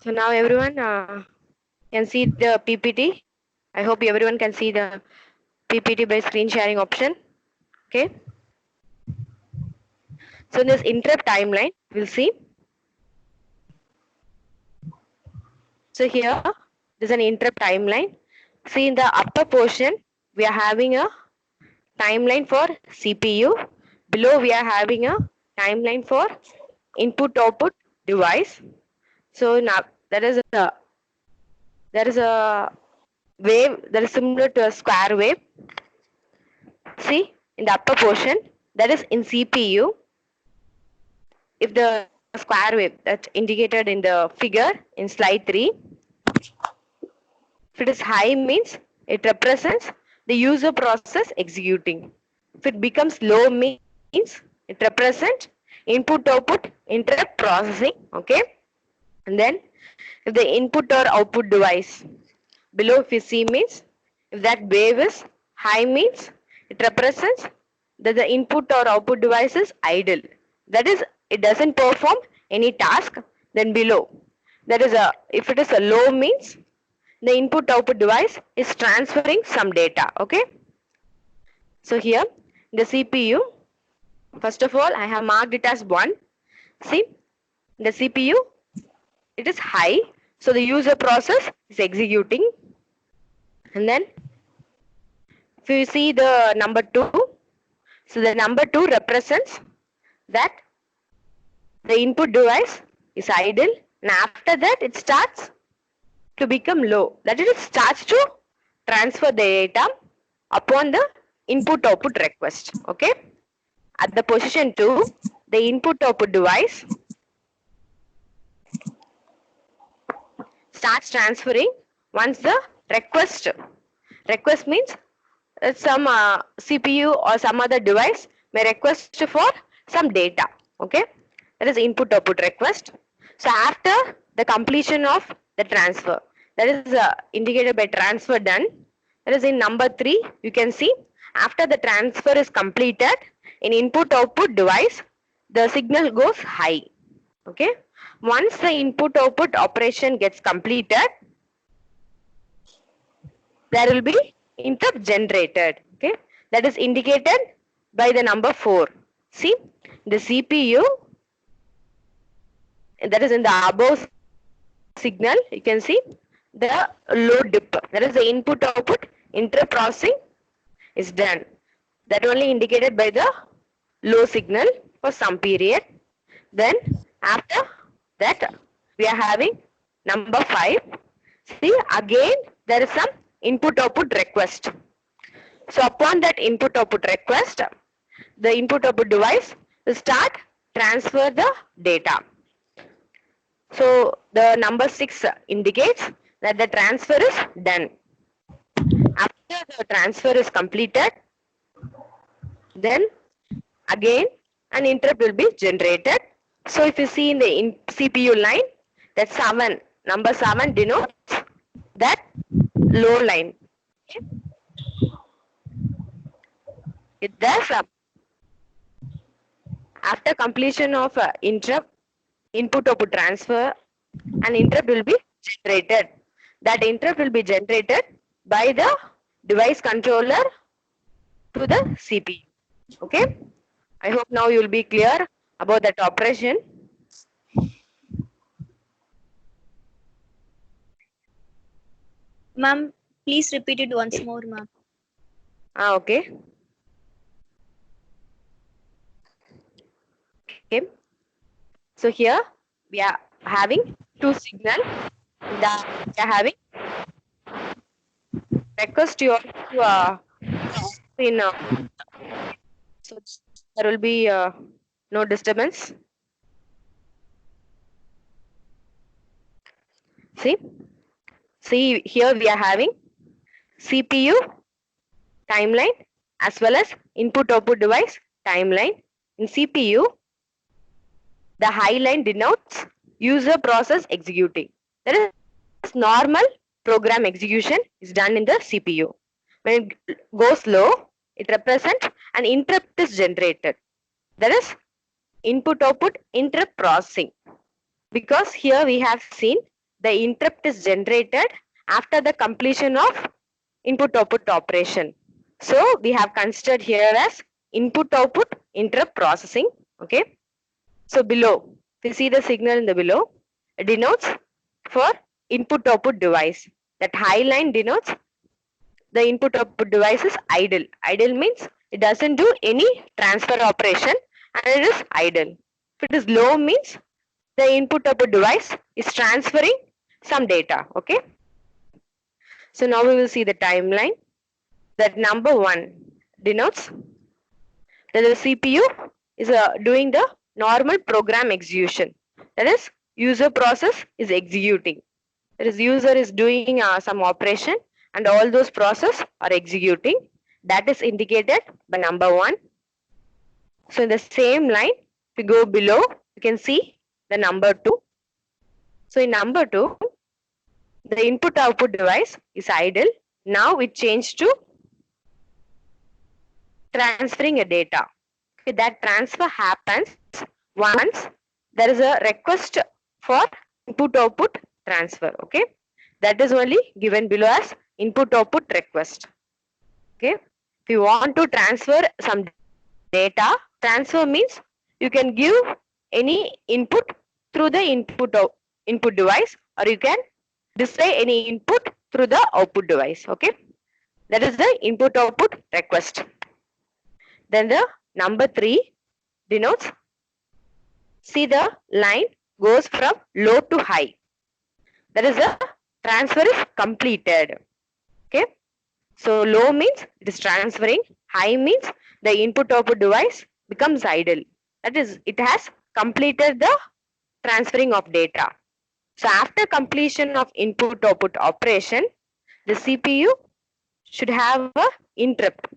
So now everyone can see the PPT. I hope everyone can see the PPT by screen sharing option. Okay. So in this interrupt timeline, we'll see. So here, there's an interrupt timeline. See in the upper portion, we are having a timeline for CPU. Below, we are having a timeline for input-output device. So now there is a wave that is similar to a square wave. See in the upper portion, that is in CPU. If the square wave that's indicated in the figure in slide 3, if it is high means it represents the user process executing. If it becomes low means it represents input output interrupt processing. Okay. And then if the input or output device below if you see means if that wave is high means it represents that the input or output device is idle. That is it doesn't perform any task. Then below that is a if it is a low means the input output device is transferring some data. Okay. So here the CPU, first of all I have marked it as 1. See the CPU, it is high, so the user process is executing. And then if you see the number 2, so the number 2 represents that the input device is idle, and after that it starts to become low. That is, it starts to transfer the data upon the input output request. Okay. At the position 2, the input output device starts transferring once the request means that some CPU or some other device may request for some data. Okay. That is input output request. So after the completion of the transfer, that is indicated by transfer done, that is in number 3, you can see after the transfer is completed in input output device, the signal goes high. Okay. Once the input output operation gets completed, there will be interrupt generated. Okay. That is indicated by the number 4. See the CPU, that is in the above signal, you can see the low dip, that is the input output interrupt processing is done. That only indicated by the low signal for some period. Then after that we are having number 5. See again there is some input output request. So upon that input output request, the input output device will start transfer the data. So the number 6 indicates that the transfer is done. After the transfer is completed, then again an interrupt will be generated. So if you see in the CPU line, that 7, number 7 denotes that low line. Okay. It does after completion of interrupt input output transfer, an interrupt will be generated. That interrupt will be generated by the device controller to the CPU. Okay. I hope now you will be clear about that operation. Ma'am, please repeat it once more, ma'am. Okay. Okay. So here we are having 2 signals. We are having request you to in so there will be no disturbance. See here we are having CPU timeline as well as input output device timeline. In CPU, the high line denotes user process executing. That is normal program execution is done in the CPU. When it goes low, it represents an interrupt is generated. That is input output interrupt processing. Because here we have seen the interrupt is generated after the completion of input-output operation. So we have considered here as input-output interrupt processing. Okay. So below, if you see the signal in the below, it denotes for input-output device. That high line denotes the input-output device is idle. Idle means it doesn't do any transfer operation and it is idle. If it is low means the input-output device is transferring some data. Okay. So now we will see the timeline. That number 1 denotes that the CPU is doing the normal program execution. That is, user process is executing. That is, user is doing some operation and all those process are executing. That is indicated by number 1. So in the same line, if we go below, you can see the number 2. So in number 2, the input-output device is idle. Now it changed to transferring a data. Okay, that transfer happens once there is a request for input-output transfer. Okay, that is only given below as input-output request. Okay, if you want to transfer some data, transfer means you can give any input through the input device, or you can display any input through the output device. Okay, that is the input-output request. Then the number 3 denotes, see the line goes from low to high. That is the transfer is completed. Okay. So low means it is transferring. High means the input-output device becomes idle. That is, it has completed the transferring of data. So after completion of input-output operation, the CPU should have a interrupt.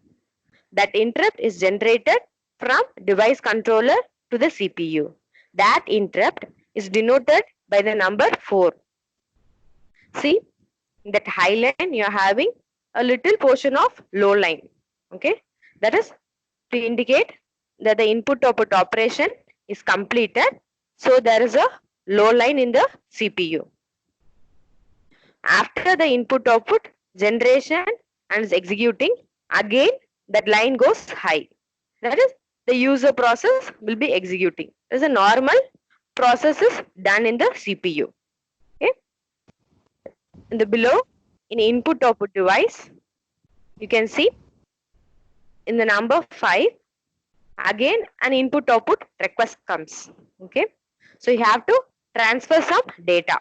That interrupt is generated from device controller to the CPU. That interrupt is denoted by the number 4. See, in that high line you are having a little portion of low line. Okay, that is to indicate that the input-output operation is completed. So there is a low line in the CPU. After the input-output generation and is executing, again that line goes high. That is, the user process will be executing. There is a normal process is done in the CPU. Okay. In the below, in input-output device, you can see in the number 5, again an input-output request comes. Okay. So you have to transfer some data.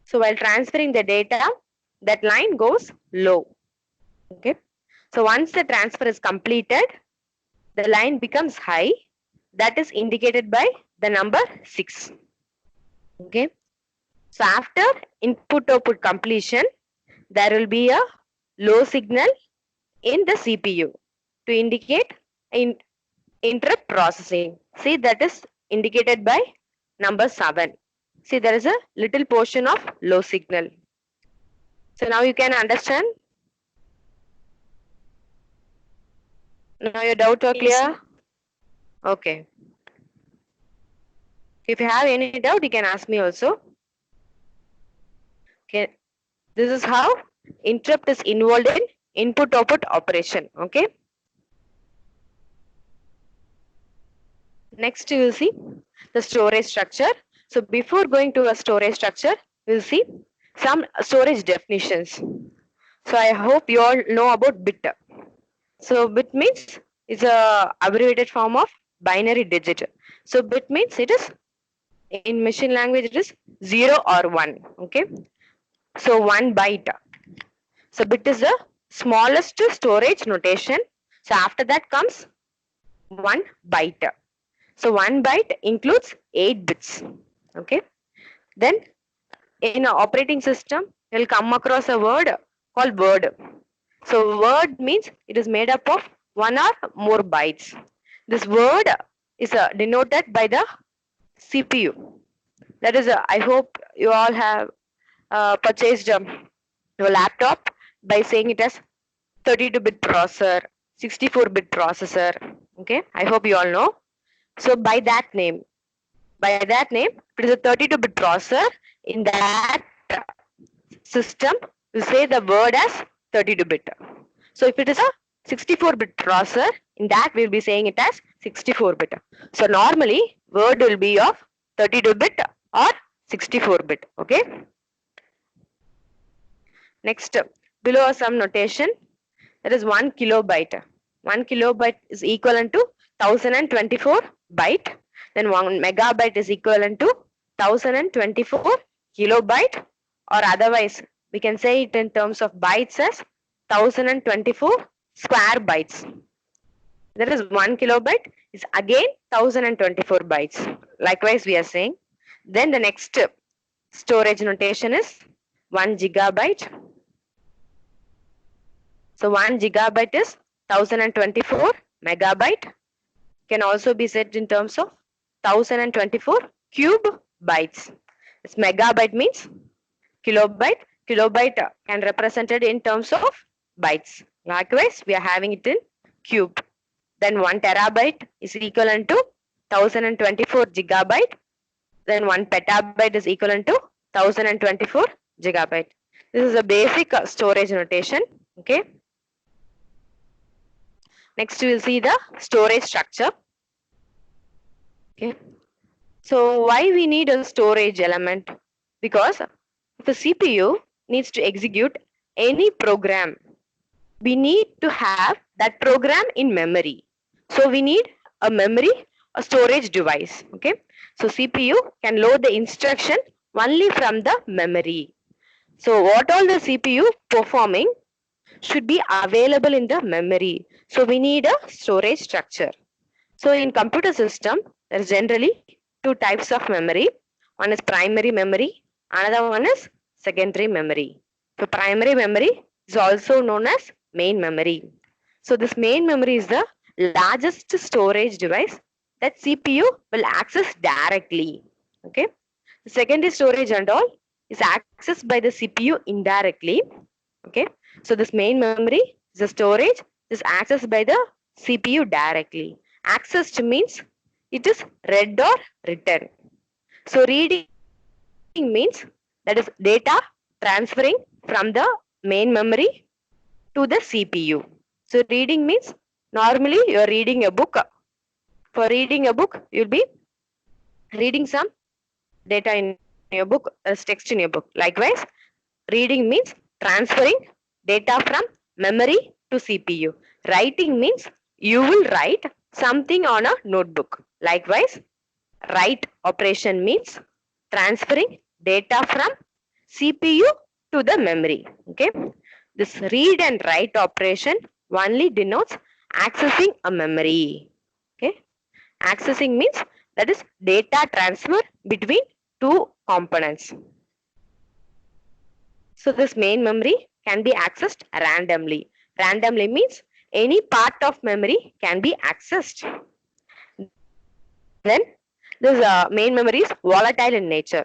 So while transferring the data, that line goes low. Okay. So once the transfer is completed, the line becomes high. That is indicated by the number 6. Okay. So after input-output completion, there will be a low signal in the CPU to indicate interrupt processing. See, that is indicated by number 7. See, there is a little portion of low signal. So now you can understand. Now your doubts are clear? Okay. If you have any doubt, you can ask me also. Okay. This is how interrupt is involved in input-output operation. Okay. Next, you will see the storage structure. So before going to a storage structure, we will see some storage definitions. So I hope you all know about bit. So bit means is a abbreviated form of binary digit. So bit means it is, in machine language, it is 0 or 1. Okay. So 1 byte. So bit is the smallest storage notation. So after that comes 1 byte. So 1 byte includes 8 bits. Okay. Then in an operating system, you will come across a word called word. So word means it is made up of 1 or more bytes. This word is denoted by the CPU. That is, I hope you all have purchased your laptop by saying it as 32-bit processor, 64-bit processor. Okay, I hope you all know. So by that name, By that name, if it is a 32-bit processor, in that system, we say the word as 32-bit. So if it is a 64-bit processor, in that we'll be saying it as 64-bit. So normally, word will be of 32-bit or 64-bit. Okay. Next, below some notation, there is 1 kilobyte. 1 kilobyte is equivalent to 1024 byte. Then 1 megabyte is equivalent to 1024 kilobyte, or otherwise we can say it in terms of bytes as 1024 square bytes. There is 1 kilobyte is again 1024 bytes. Likewise we are saying. Then the next storage notation is 1 gigabyte. So 1 gigabyte is 1024 megabyte. Can also be said in terms of 1024 cube bytes. This megabyte means kilobyte. Kilobyte can represented in terms of bytes. Likewise, we are having it in cube. Then 1 terabyte is equivalent to 1024 gigabyte. Then 1 petabyte is equivalent to 1024 gigabyte. This is a basic storage notation. Okay. Next, we will see the storage structure. Okay. So why we need a storage element? Because if a CPU needs to execute any program, we need to have that program in memory. So we need a memory, a storage device. Okay. So CPU can load the instruction only from the memory. So what all the CPU performing should be available in the memory. So we need a storage structure. So in computer system, there is generally two types of memory. One is primary memory, another one is secondary memory. So primary memory is also known as main memory. So this main memory is the largest storage device that CPU will access directly. Okay. The secondary storage and all is accessed by the CPU indirectly. Okay. So this main memory is a storage is accessed by the CPU directly. Accessed means it is read or written. So reading means that is data transferring from the main memory to the CPU. So reading means normally you are reading a book. For reading a book, you'll be reading some data in your book as text in your book. Likewise, reading means transferring data from memory to CPU. Writing means you will write something on a notebook. Likewise, write operation means transferring data from CPU to the memory. Okay. This read and write operation only denotes accessing a memory. Okay. Accessing means that is data transfer between two components. So this main memory can be accessed randomly. Randomly means any part of memory can be accessed. Then this main memory is volatile in nature.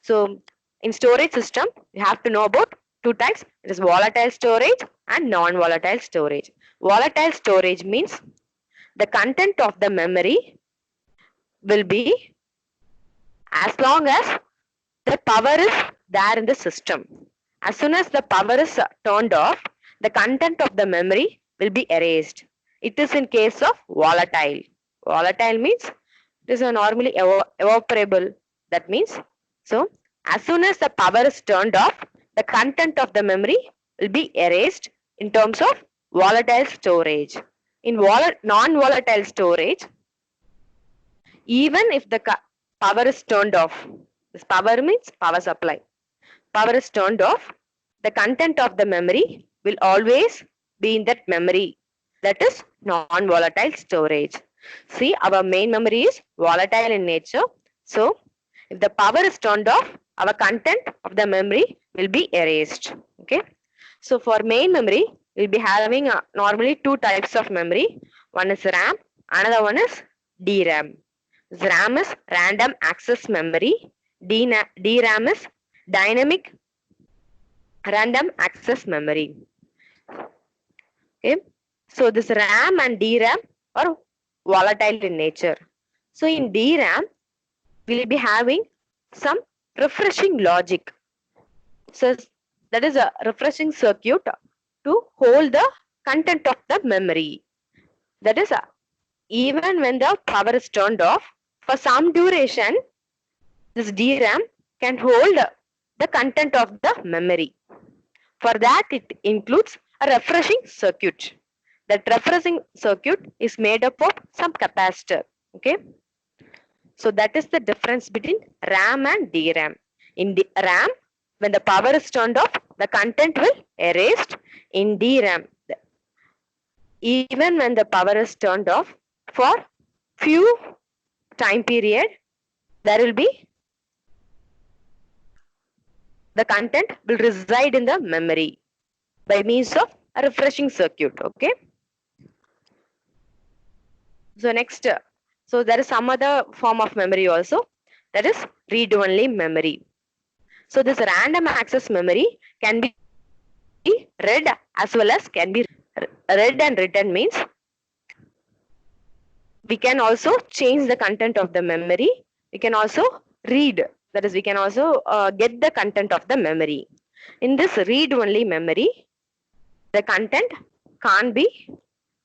So in storage system, you have to know about two types. It is volatile storage and non-volatile storage. Volatile storage means the content of the memory will be as long as the power is there in the system. As soon as the power is turned off, the content of the memory will be erased. It is in case of volatile. Volatile means it is normally evaporable. That means, so as soon as the power is turned off, the content of the memory will be erased in terms of volatile storage. In non-volatile storage, even if the power is turned off, this power means power supply. Power is turned off, the content of the memory will always be in that memory. That is non-volatile storage. See, our main memory is volatile in nature. So, if the power is turned off, our content of the memory will be erased. Okay. So, for main memory, we'll be having normally two types of memory. One is RAM, another one is DRAM. RAM is random access memory. DRAM is dynamic random access memory. Okay. So this RAM and DRAM are volatile in nature. So in DRAM, we'll be having some refreshing logic. So that is a refreshing circuit to hold the content of the memory. That is, even when the power is turned off, for some duration, this DRAM can hold the content of the memory. For that, it includes a refreshing circuit. That refreshing circuit is made up of some capacitor. Okay. So that is the difference between RAM and DRAM. In the RAM, when the power is turned off, the content will erased. In DRAM, even when the power is turned off, for few time period, there will be the content will reside in the memory by means of a refreshing circuit. Okay. So next, so there is some other form of memory also, that is read-only memory. So this random access memory can be read as well as can be read and written means we can also change the content of the memory. We can also read, that is we can also get the content of the memory. In this read-only memory, the content can't be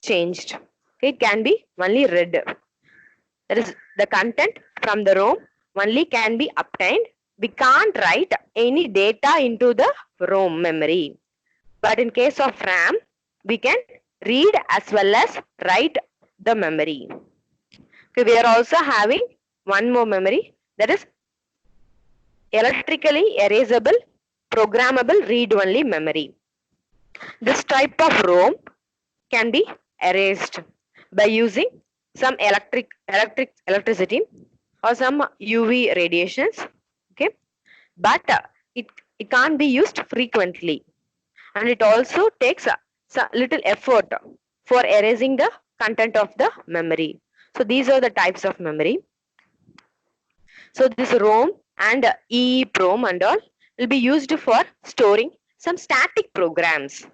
changed. It can be only read. That is the content from the ROM only can be obtained. We can't write any data into the ROM memory. But in case of RAM, we can read as well as write the memory. Okay, we are also having one more memory, that is electrically erasable programmable read-only memory. This type of ROM can be erased by using some electricity or some UV radiations. Okay, but it can't be used frequently, and it also takes little effort for erasing the content of the memory. So these are the types of memory. So this ROM and EEPROM and all will be used for storing some static programs.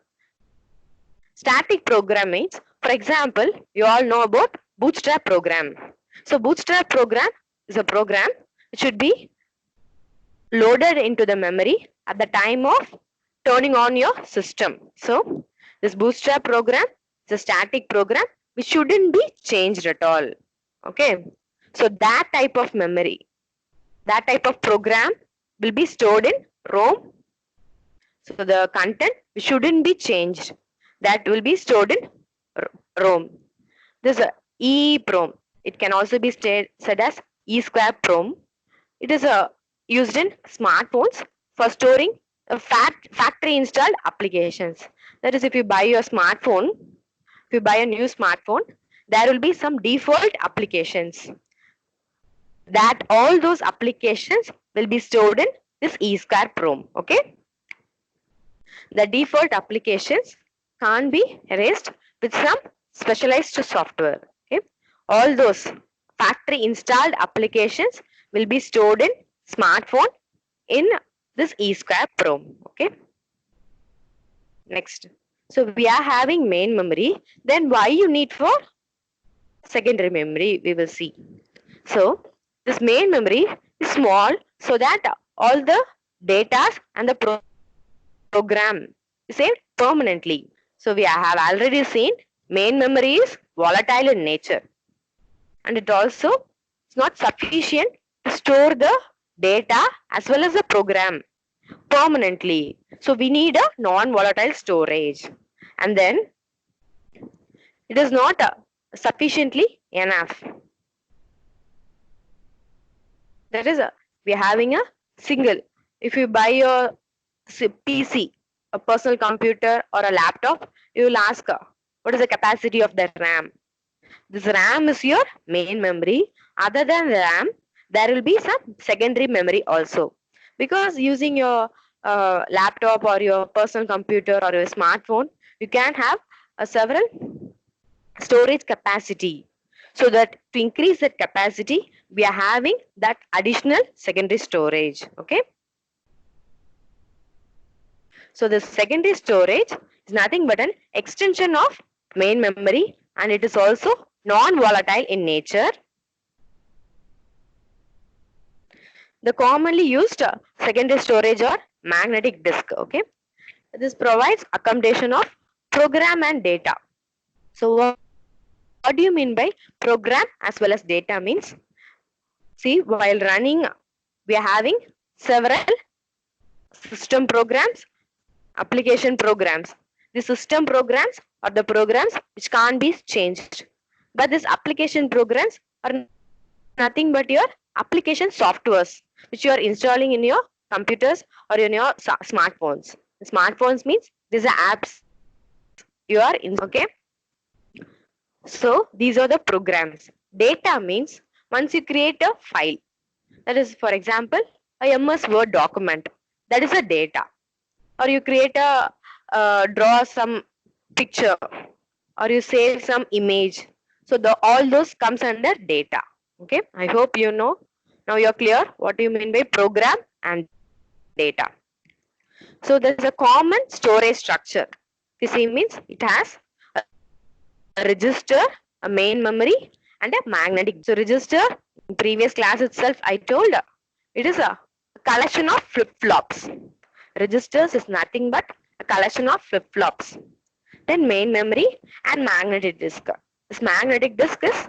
Static program means, for example, you all know about Bootstrap program. So Bootstrap program is a program which should be loaded into the memory at the time of turning on your system. So this Bootstrap program is a static program which shouldn't be changed at all. Okay. So that type of memory, that type of program will be stored in ROM. So the content shouldn't be changed. That will be stored in ROM. This EEPROM. It can also be said as E2PROM. It is used in smartphones for storing factory installed applications. That is, if you buy your smartphone, if you buy a new smartphone, there will be some default applications. That all those applications will be stored in this E2PROM. Okay. The default applications can't be erased with some specialized software. Okay. All those factory installed applications will be stored in smartphone in this E2PROM. Okay. Next. So we are having main memory. Then why you need for secondary memory, we will see. So this main memory is small so that all the data and the program is saved permanently. So we have already seen main memory is volatile in nature, and it also is not sufficient to store the data as well as the program permanently. So we need a non-volatile storage, and then it is not sufficiently enough. That is, we are having a single. If you buy your PC, a personal computer or a laptop, you will ask what is the capacity of the RAM. This RAM is your main memory. Other than RAM, there will be some secondary memory also. Because using your laptop or your personal computer or your smartphone, you can have several storage capacity. So that to increase that capacity, we are having that additional secondary storage. Okay. So the secondary storage is nothing but an extension of main memory, and it is also non-volatile in nature. The commonly used secondary storage or magnetic disk. Okay, this provides accommodation of program and data. So what do you mean by program as well as data means? See, while running, we are having several system programs, application programs. The system programs are the programs which can't be changed. But these application programs are nothing but your application softwares which you are installing in your computers or in your smartphones. Smartphones means these are apps you are in. Okay. So these are the programs. Data means once you create a file, that is, for example, a MS Word document, that is a data. Or you create a draw some picture, or you save some image. So all those comes under data. Okay, I hope you know. Now you're clear what do you mean by program and data. So there's a common storage structure. PC means it has a register, a main memory, and a magnetic. So register, in previous class itself I told, it is a collection of flip-flops. Registers is nothing but a collection of flip-flops. Then main memory and magnetic disk. This magnetic disk is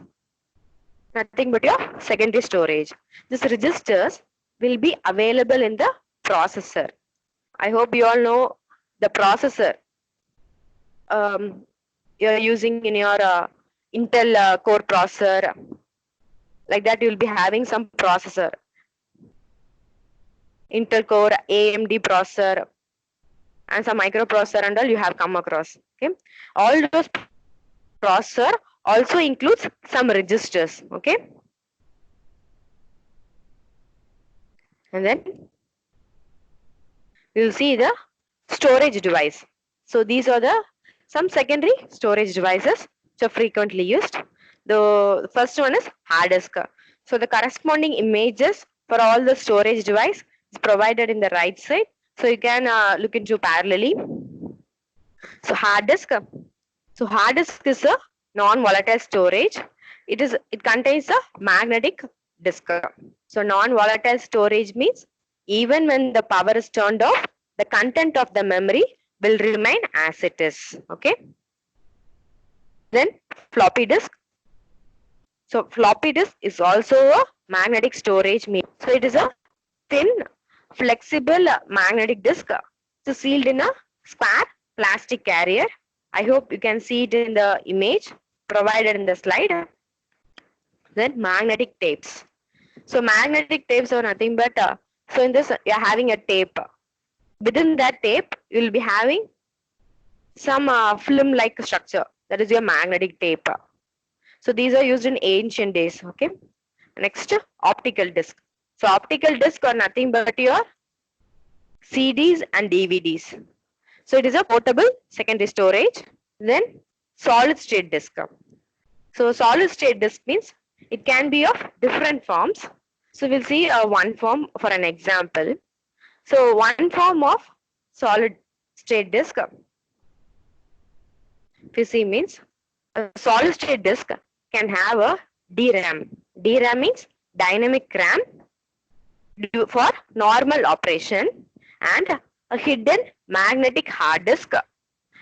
nothing but your secondary storage. These registers will be available in the processor. I hope you all know the processor you're using in your Intel core processor. Like that, you will be having some processor. Intel core, AMD processor, and some microprocessor and all you have come across. Okay, all those processor also includes some registers. Okay, and then we will see the storage device. So these are the some secondary storage devices which are frequently used. The first one is hard disk. So the corresponding images for all the storage device is provided in the right side. So you can look into parallelly. So hard disk. So hard disk is a non-volatile storage. It contains a magnetic disk. So non-volatile storage means even when the power is turned off, the content of the memory will remain as it is. Okay. Then floppy disk. So floppy disk is also a magnetic storage. So it is a thin, flexible magnetic disk. So sealed in a square plastic carrier. I hope you can see it in the image provided in the slide. Then magnetic tapes. So magnetic tapes are nothing but, so in this you are having a tape. Within that tape, you will be having some film-like structure. That is your magnetic tape. So these are used in ancient days. Okay. Next, optical disc. So optical disc are nothing but your CDs and DVDs. So it is a portable secondary storage. Then solid state disk. So solid state disk means it can be of different forms. So we'll see one form for an example. So one form of solid state disk, if you see, means a solid state disk can have a DRAM. DRAM means dynamic RAM for normal operation, and a hidden magnetic hard disk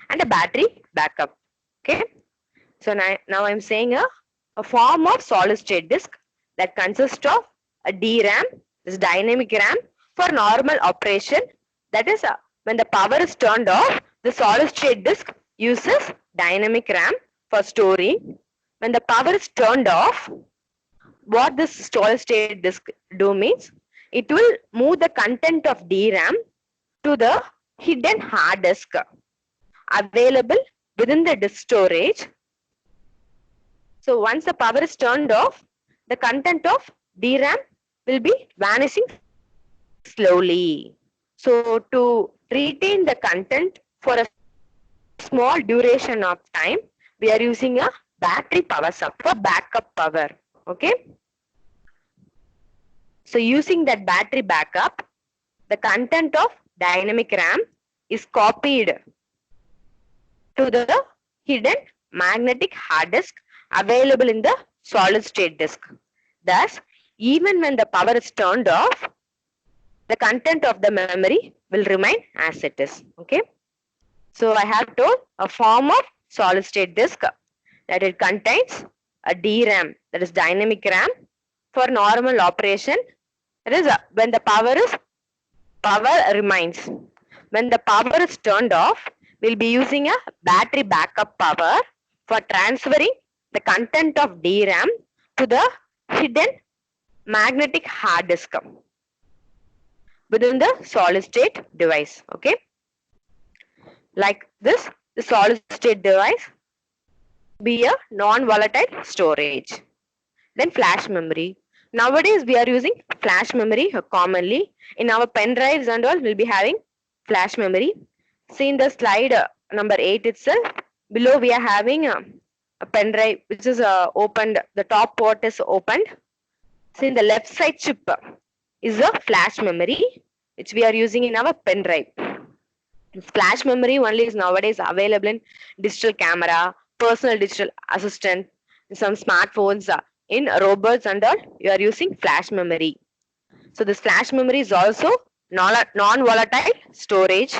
and a battery backup. Okay. So now I'm saying a form of solid state disk that consists of a DRAM, this dynamic RAM for normal operation. That is when the power is turned off, the solid state disk uses dynamic RAM for storing. When the power is turned off, what this solid state disk do means it will move the content of DRAM to the hidden hard disk available within the disk storage. So once the power is turned off, the content of DRAM will be vanishing slowly. So to retain the content for a small duration of time, we are using a battery power supply for backup power. Okay. So using that battery backup, the content of dynamic RAM is copied to the hidden magnetic hard disk available in the solid state disk. Thus, even when the power is turned off, the content of the memory will remain as it is. Okay. So I have told a form of solid state disk that it contains a DRAM, that is dynamic RAM, for normal operation. That is when the power remains. When the power is turned off, we'll be using a battery backup power for transferring the content of DRAM to the hidden magnetic hard disk within the solid state device. Okay. Like this, the solid state device be a non-volatile storage. Then flash memory. Nowadays we are using flash memory commonly. In our pen drives and all, we'll be having flash memory. See in the slide number 8 itself, below we are having a pen drive which is opened, the top port is opened. See in the left side chip is a flash memory which we are using in our pen drive. Flash memory only is nowadays available in digital camera, personal digital assistant, in some smartphones, in robots and all, you are using flash memory. So this flash memory is also non-volatile storage.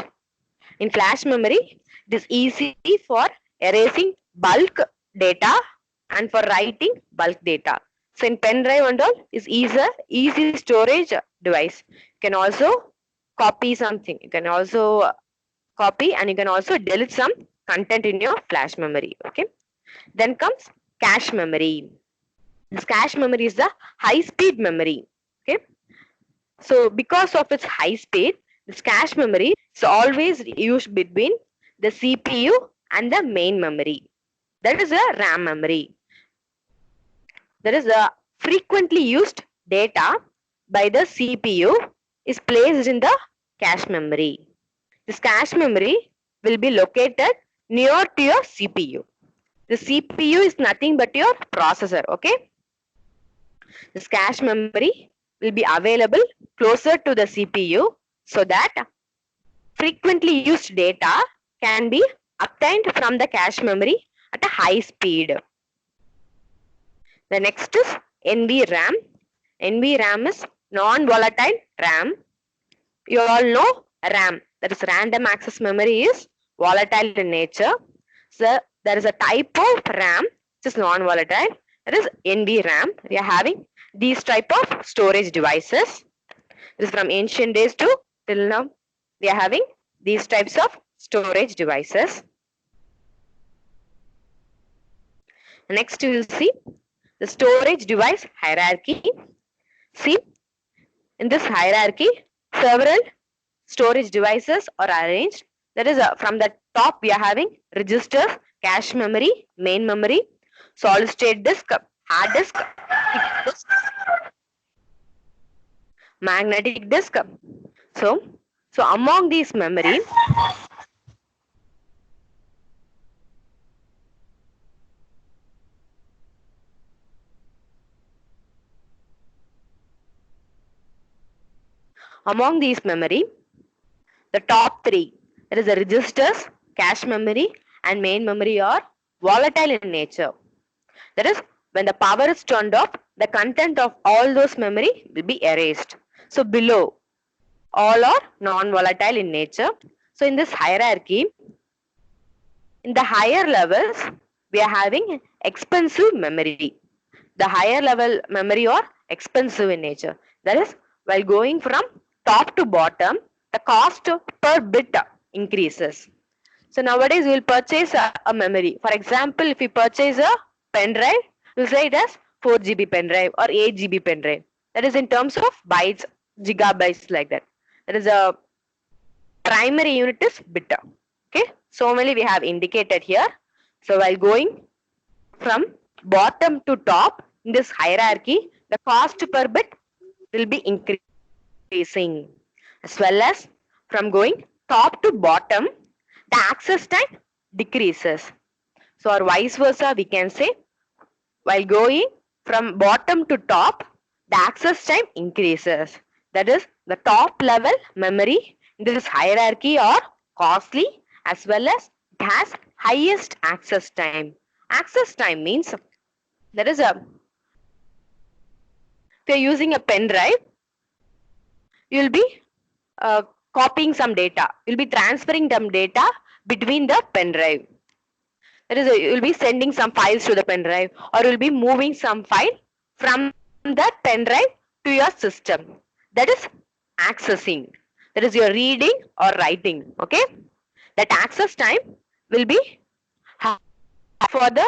In flash memory, it is easy for erasing bulk data and for writing bulk data. So in pen drive and all is easy storage device. You can also copy something. You can also copy and you can also delete some content in your flash memory. Okay. Then comes cache memory. This cache memory is the high speed memory. Okay. So because of its high speed, this cache memory is always used between the CPU and the main memory. That is a RAM memory. That is a frequently used data by the CPU is placed in the cache memory. This cache memory will be located near to your CPU. The CPU is nothing but your processor. Okay. This cache memory will be available closer to the CPU so that frequently used data can be obtained from the cache memory at a high speed. The next is NVRAM. NVRAM is non-volatile RAM. You all know RAM, that is random access memory, is volatile in nature. So there is a type of RAM which is non-volatile, that is NVRAM. We are having these type of storage devices. This is from ancient days to till now. We are having these types of storage devices. Next we will see the storage device hierarchy. See, in this hierarchy, several storage devices are arranged. That is from the top we are having registers, cache memory, main memory, solid state disk, hard disk, magnetic disk. So among these memory, the top three, that is the registers, cache memory and main memory, are volatile in nature. That is, when the power is turned off, the content of all those memory will be erased. So below, all are non-volatile in nature. So in this hierarchy, in the higher levels, we are having expensive memory. The higher level memory are expensive in nature. That is, while going from top to bottom, the cost per bit increases. So nowadays we will purchase a memory. For example, if we purchase a pen drive, we will say it as 4 GB pen drive or 8 GB pen drive. That is in terms of bytes, gigabytes, like that. That is a primary unit is bit. Okay. So only we have indicated here. So while going from bottom to top in this hierarchy, the cost per bit will be increasing, as well as from going top to bottom, the access time decreases. So or vice versa, we can say, while going from bottom to top, the access time increases. That is, the top level memory in this hierarchy are costly, as well as it has highest access time. Access time means there is a, if you are using a pen drive, you'll be copying some data. You'll be transferring some data between the pen drive. That is, you'll be sending some files to the pen drive, or you'll be moving some file from that pen drive to your system. That is accessing. That is your reading or writing. Okay. That access time will be for the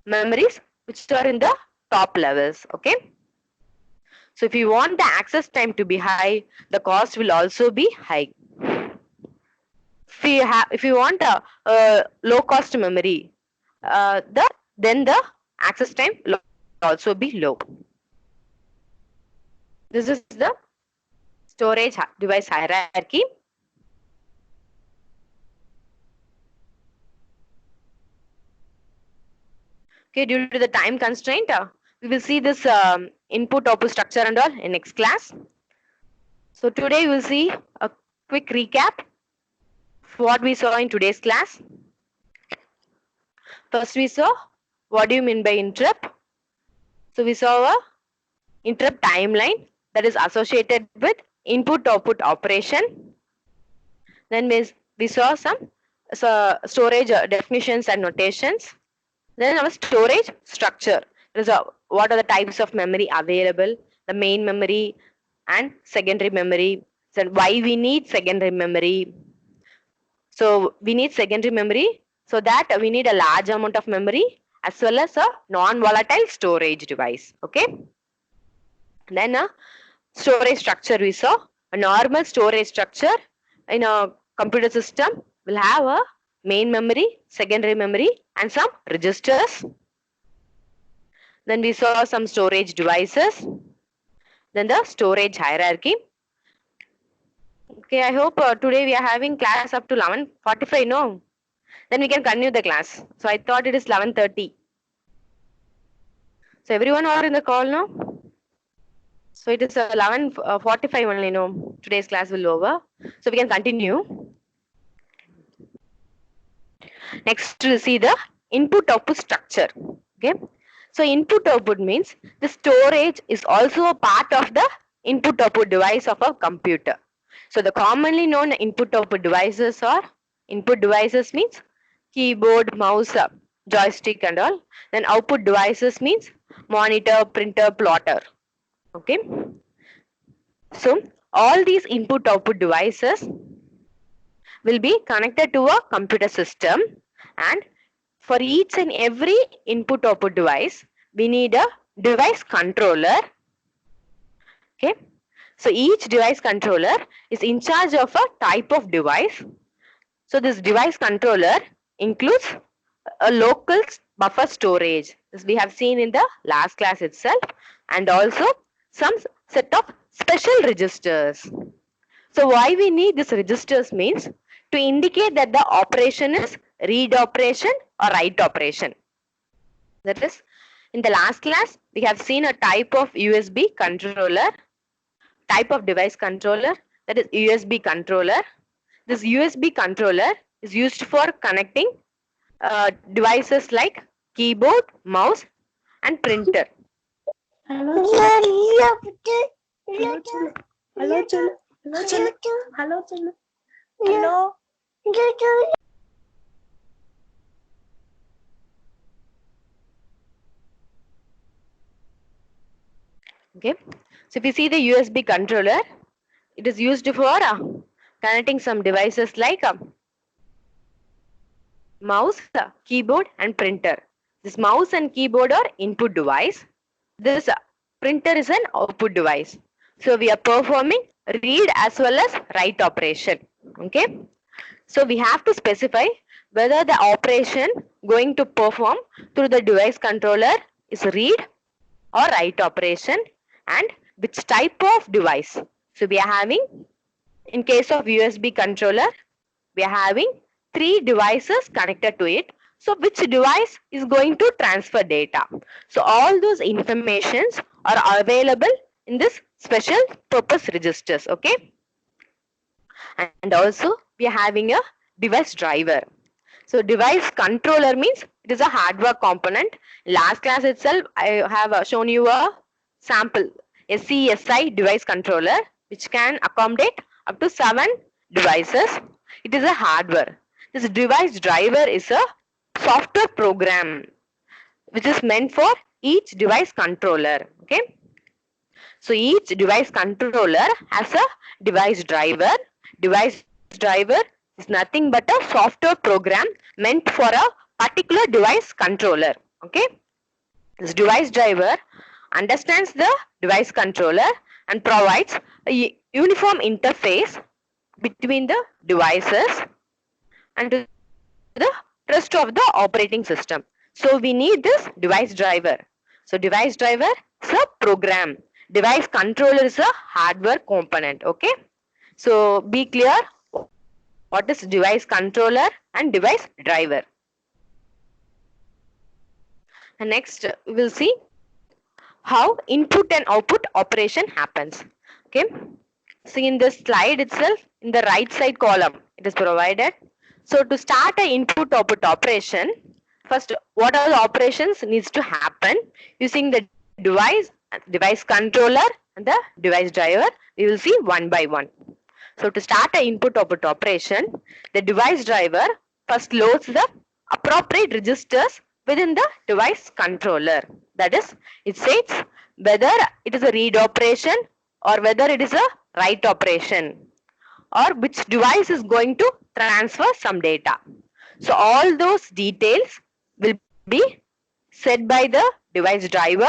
memories which are in the top levels. Okay. So if you want the access time to be high, the cost will also be high. If you want a low cost memory, then the access time will also be low. This is the storage device hierarchy. Okay, due to the time constraint, we will see this input output structure and all in next class. So today we will see a quick recap of what we saw in today's class. First we saw what do you mean by interrupt. So we saw a interrupt timeline that is associated with input output operation. Then we saw some storage definitions and notations. Then our storage structure. What are the types of memory available, the main memory and secondary memory. So why we need secondary memory. So we need secondary memory so that we need a large amount of memory as well as a non-volatile storage device. Okay. Then a storage structure we saw. A normal storage structure in a computer system will have a main memory, secondary memory and some registers. Then we saw some storage devices. Then the storage hierarchy. Okay, I hope today we are having class up to 11:45, no? Then we can continue the class. So I thought it is 11:30. So everyone are in the call now? So it is 11:45 only, no? Today's class will over. So we can continue. Next we'll see the input output structure. Okay. So input output means the storage is also a part of the input output device of a computer. So the commonly known input output devices are input devices means keyboard, mouse, joystick and all. Then output devices means monitor, printer, plotter. Okay. So all these input output devices will be connected to a computer system, and for each and every input output device we need a device controller. Okay. So each device controller is in charge of a type of device. So this device controller includes a local buffer storage, as we have seen in the last class itself, and also some set of special registers. So why we need these registers means to indicate that the operation is read operation or write operation. That is, in the last class we have seen a type of USB controller, type of device controller, that is USB controller. This USB controller is used for connecting devices like keyboard, mouse and printer. Hello, hello, hello, hello, hello, hello. Okay, so if you see the USB controller, it is used for connecting some devices like mouse, keyboard and printer. This mouse and keyboard are input device. This printer is an output device. So we are performing read as well as write operation. Okay. So we have to specify whether the operation going to perform through the device controller is read or write operation and which type of device. So we are having, in case of USB controller, we are having 3 devices connected to it. So which device is going to transfer data? So all those informations are available in this special purpose registers. Okay. And also we are having a device driver. So device controller means it is a hardware component. Last class itself I have shown you a sample. SCSI device controller, which can accommodate up to 7 devices. It is a hardware. This device driver is a software program which is meant for each device controller. Okay. So each device controller has a device driver. Device driver is nothing but a software program meant for a particular device controller. Okay. This device driver understands the device controller and provides a uniform interface between the devices and to the rest of the operating system. So we need this device driver. So device driver is a program. Device controller is a hardware component. Okay. So be clear what is device controller and device driver. And next we will see how input and output operation happens. Okay. See in this slide itself, in the right side column, it is provided. So to start a input output operation, first what are the operations needs to happen using the device controller and the device driver. We will see one by one. So to start a input output operation, the device driver first loads the appropriate registers within the device controller. That is, it states whether it is a read operation or whether it is a write operation, or which device is going to transfer some data. So all those details will be set by the device driver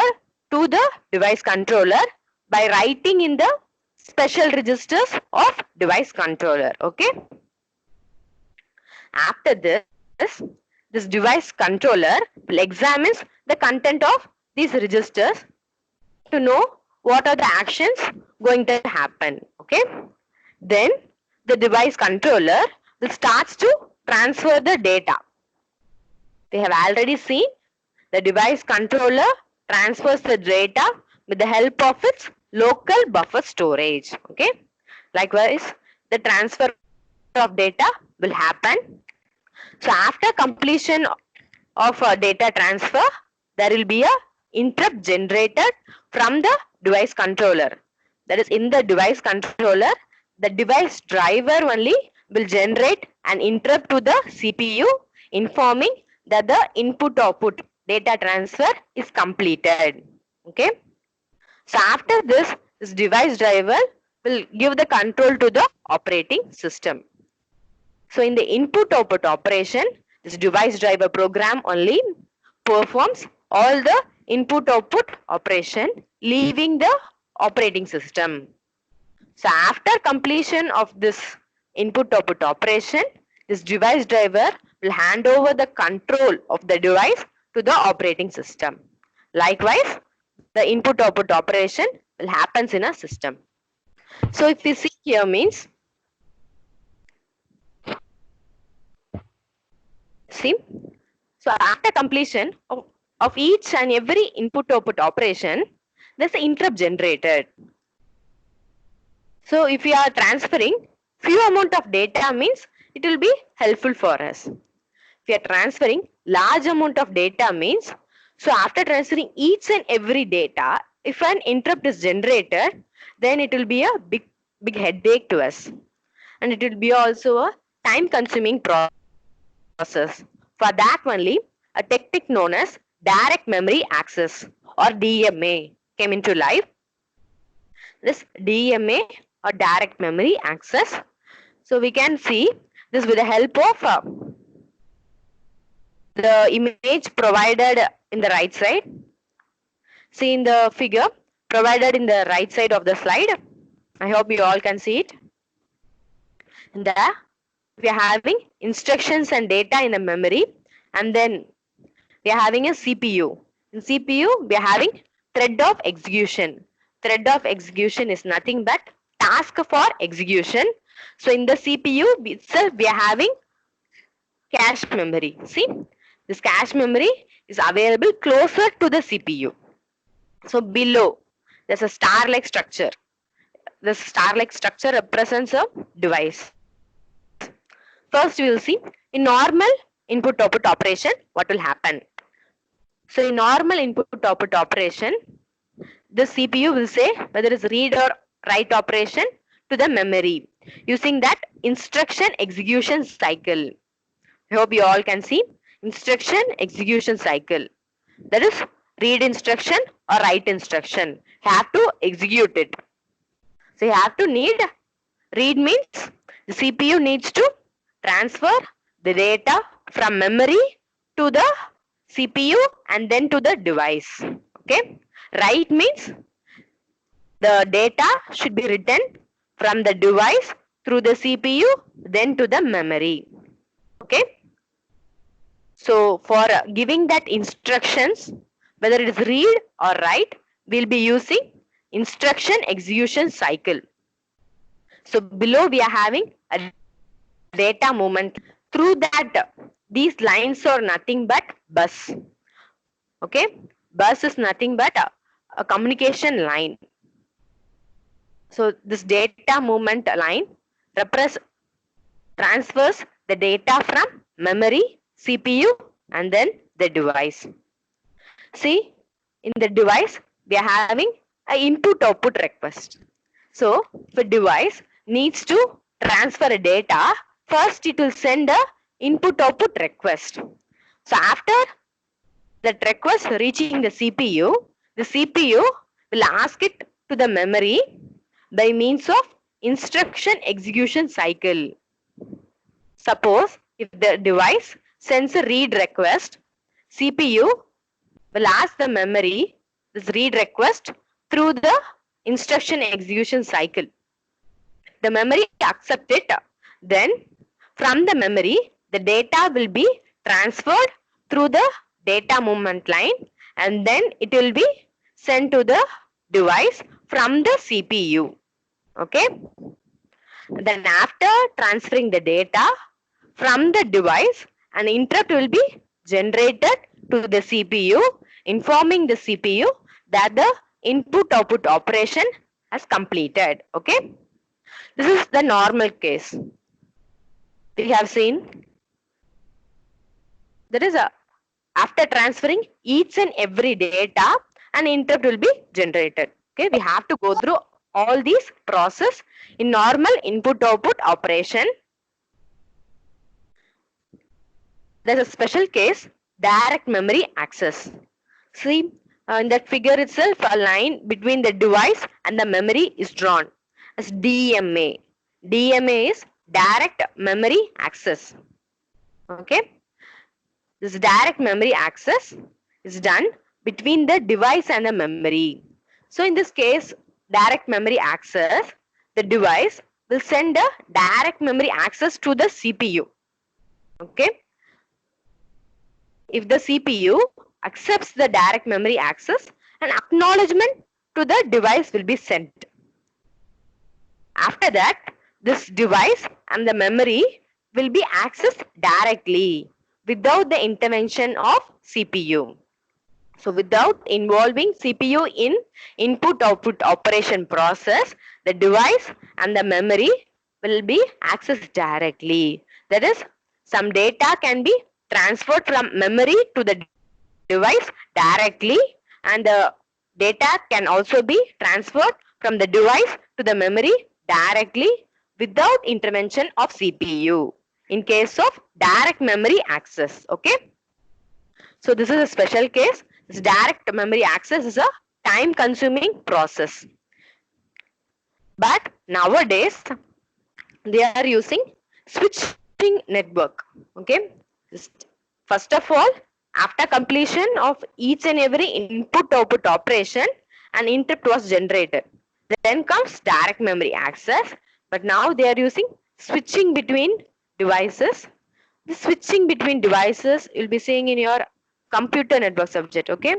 to the device controller by writing in the special registers of device controller. Okay. After this device controller will examine the content of these registers to know what are the actions going to happen. Okay. Then the device controller will start to transfer the data. We have already seen the device controller transfers the data with the help of its local buffer storage. Okay. Likewise, the transfer of data will happen. So after completion of data transfer, there will be a interrupt generated from the device controller. That is, in the device controller, the device driver only will generate an interrupt to the CPU informing that the input output data transfer is completed. Okay. So after this device driver will give the control to the operating system. So in the input output operation, this device driver program only performs all the input output operation, leaving the operating system. So after completion of this input output operation, this device driver will hand over the control of the device to the operating system. Likewise, the input output operation will happen in a system. So if we see here means, see, so after completion of each and every input output operation, there's an interrupt generated. So if we are transferring few amount of data means it will be helpful for us. If we are transferring large amount of data means, so after transferring each and every data, if an interrupt is generated, then it will be a big headache to us. And it will be also a time consuming process. For that only, a technique known as direct memory access or DMA came into life. This DMA or direct memory access. So we can see this with the help of the image provided in the right side. See in the figure provided in the right side of the slide. I hope you all can see it. In there, we are having instructions and data in the memory, and then we are having a CPU. In CPU, we are having thread of execution. Thread of execution is nothing but task for execution. So in the CPU itself, we are having cache memory. See, this cache memory is available closer to the CPU. So below, there's a star-like structure. This star-like structure represents a device. First, we will see in normal input-output operation, what will happen. So in normal input-output operation, the CPU will say whether it's read or write operation to the memory using that instruction execution cycle. I hope you all can see instruction execution cycle. That is read instruction or write instruction. You have to execute it. So you have to need read means the CPU needs to transfer the data from memory to the CPU and then to the device. Okay. Write means the data should be written from the device through the CPU then to the memory. Okay. So for giving that instructions, whether it is read or write, we'll be using instruction execution cycle. So below we are having a data movement. Through that, these lines are nothing but bus. Okay, bus is nothing but a communication line. So this data movement line transfers the data from memory, CPU, and then the device. See, in the device, we are having an input-output request. So, the device needs to transfer a data. First, it will send a input-output request. So, after that request reaching the CPU will ask it to the memory by means of instruction execution cycle. Suppose if the device sends a read request, CPU will ask the memory this read request through the instruction execution cycle. The memory accepts it. Then from the memory, the data will be transferred through the data movement line and then it will be sent to the device from the CPU. Okay. Then after transferring the data from the device, an interrupt will be generated to the CPU, informing the CPU that the input-output operation has completed. Okay. This is the normal case. We have seen there is a after transferring each and every data, an interrupt will be generated. Okay, we have to go through all these process in normal input-output operation. There's a special case, direct memory access. See, in that figure itself, a line between the device and the memory is drawn as DMA. DMA is direct memory access. Okay. This direct memory access is done between the device and the memory. So in this case, direct memory access, the device will send a direct memory access to the CPU. Okay. If the CPU accepts the direct memory access, an acknowledgement to the device will be sent. After that, this device and the memory will be accessed directly without the intervention of CPU. So without involving CPU in input-output operation process, the device and the memory will be accessed directly. That is, some data can be transferred from memory to the device directly and the data can also be transferred from the device to the memory directly without intervention of CPU in case of direct memory access. Okay. So this is a special case. This direct memory access is a time consuming process. But nowadays they are using switching network. Okay. First of all, after completion of each and every input-output operation, an interrupt was generated. Then comes direct memory access. But now they are using switching between devices. The switching between devices you'll be seeing in your computer network subject. Okay.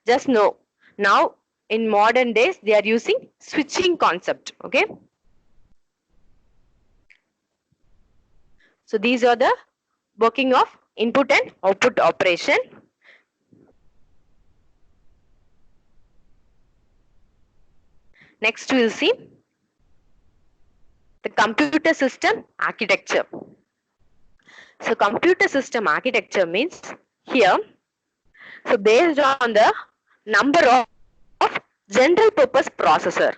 Just know. Now in modern days they are using switching concept. Okay. So these are the working of input and output operation. Next we will see the computer system architecture. So computer system architecture means here, so based on the number of General purpose processor.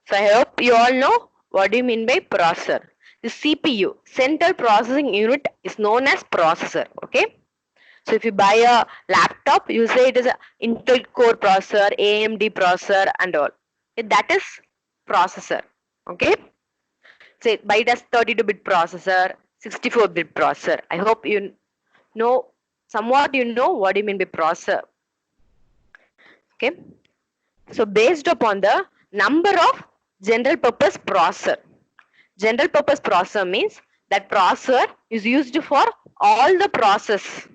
So I hope you all know what do you mean by processor. The CPU, central processing unit, is known as processor. Okay. So if you buy a laptop, you say it is a Intel Core processor, AMD processor, and all. That is processor. Okay. Say buy it as 32-bit processor, 64-bit processor. I hope you know somewhat. You know what do you mean by processor. Okay. So based upon the number of general purpose processor. General purpose processor means that processor is used for all the process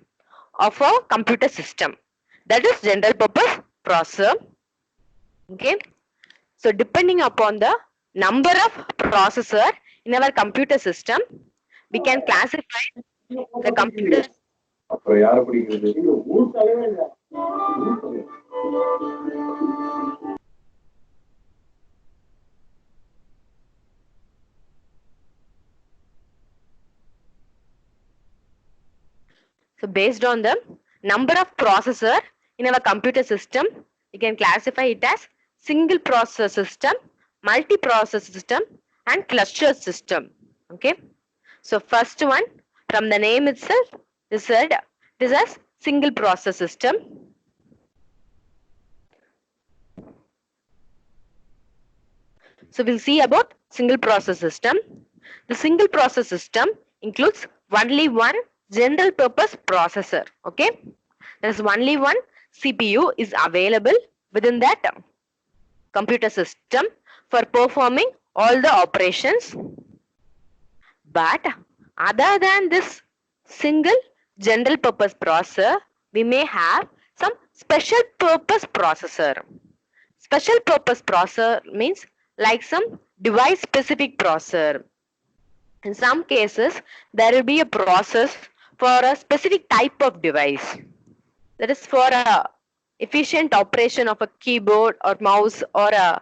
of a computer system. That is general purpose processor. Okay. So depending upon the number of processor in our computer system, we can classify the computer. அப்புறம் யாரை பிடிக்கிறது? So based on the number of processor in our computer system, we can classify it as single processor system, multi-processor system, and cluster system. Okay. So first one, from the name itself, is said this as single processor system. So we'll see about single processor system. The single processor system includes only one general purpose processor. Okay. There's only one CPU is available within that computer system for performing all the operations. But other than this single general purpose processor, we may have some special purpose processor. Special purpose processor means like some device specific processor. In some cases, there will be a process for a specific type of device. That is for a efficient operation of a keyboard or mouse or a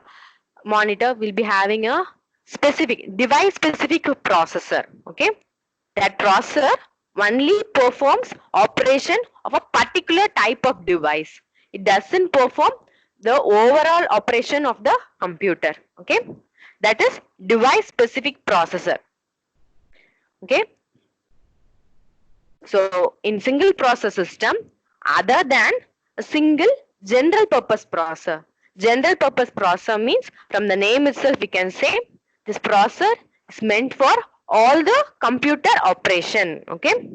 monitor, will be having a specific device specific processor. Okay. That processor only performs operation of a particular type of device. It doesn't perform the overall operation of the computer. Okay. That is device specific processor. Okay. So in single processor system, other than a single general purpose processor. General purpose processor means from the name itself we can say this processor is meant for all the computer operation. Okay.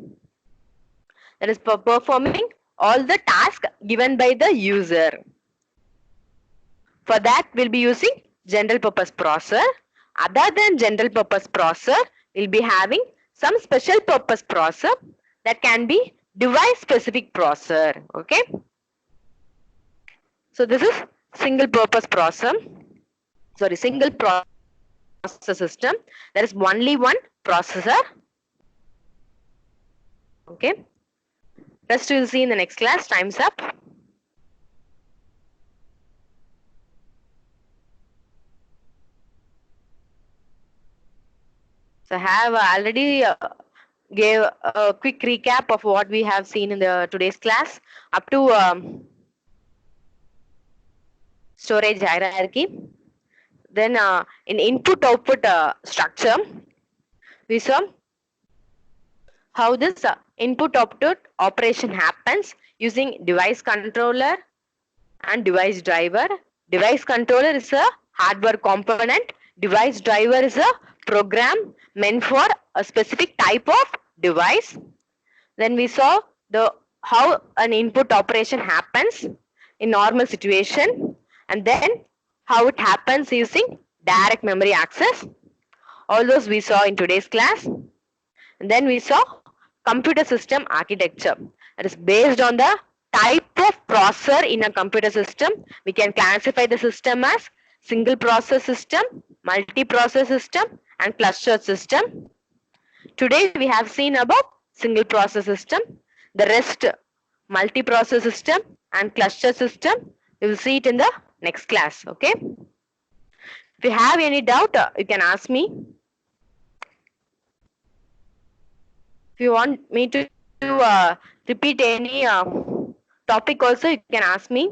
That is for performing all the tasks given by the user. For that we'll be using general purpose processor. Other than general purpose processor, we'll be having some special purpose processor that can be device specific processor. Okay. So this is single purpose processor. Sorry, single processor system. There is only one processor. Okay. Rest we'll see in the next class. Time's up. So I have already gave a quick recap of what we have seen in the today's class up to storage hierarchy. Then in input output structure, we saw how this input output operation happens using device controller and device driver. Device controller is a hardware component. Device driver is a program meant for a specific type of device. Then we saw the how an input operation happens in normal situation, and then how it happens using direct memory access. All those we saw in today's class. And then we saw computer system architecture. That is based on the type of processor in a computer system. We can classify the system as single process system, multi-process system, and cluster system. Today we have seen about single process system. The rest multi-process system and cluster system, we will see it in the next class. Okay. If you have any doubt, you can ask me. If you want me to repeat any topic also, you can ask me.